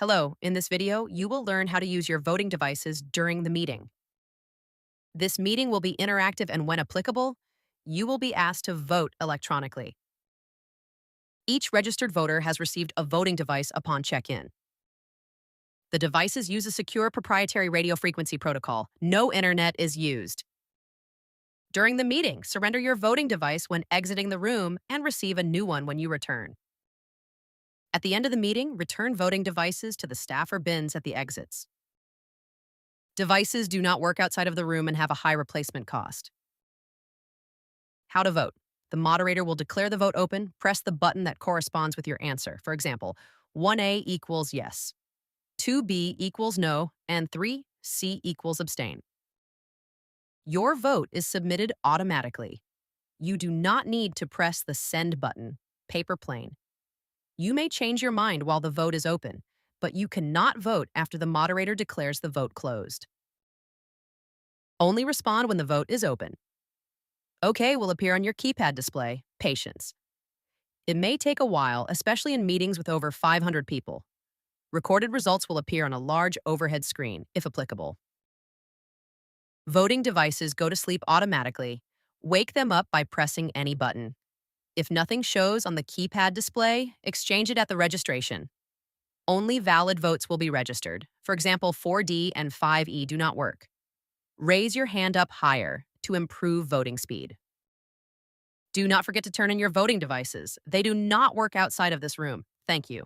Hello, in this video, you will learn how to use your voting devices during the meeting. This meeting will be interactive and when applicable, you will be asked to vote electronically. Each registered voter has received a voting device upon check-in. The devices use a secure proprietary radio frequency protocol. No internet is used. During the meeting, surrender your voting device when exiting the room and receive a new one when you return. At the end of the meeting, return voting devices to the staff or bins at the exits. Devices do not work outside of the room and have a high replacement cost. How to vote. The moderator will declare the vote open. Press the button that corresponds with your answer. For example, 1A equals yes, 2B equals no, and 3C equals abstain. Your vote is submitted automatically. You do not need to press the send button, paper plane. You may change your mind while the vote is open, but you cannot vote after the moderator declares the vote closed. Only respond when the vote is open. OK will appear on your keypad display. Patience. It may take a while, especially in meetings with over 500 people. Recorded results will appear on a large overhead screen, if applicable. Voting devices go to sleep automatically. Wake them up by pressing any button. If nothing shows on the keypad display, exchange it at the registration. Only valid votes will be registered. For example, 4D and 5E do not work. Raise your hand up higher to improve voting speed. Do not forget to turn in your voting devices. They do not work outside of this room. Thank you.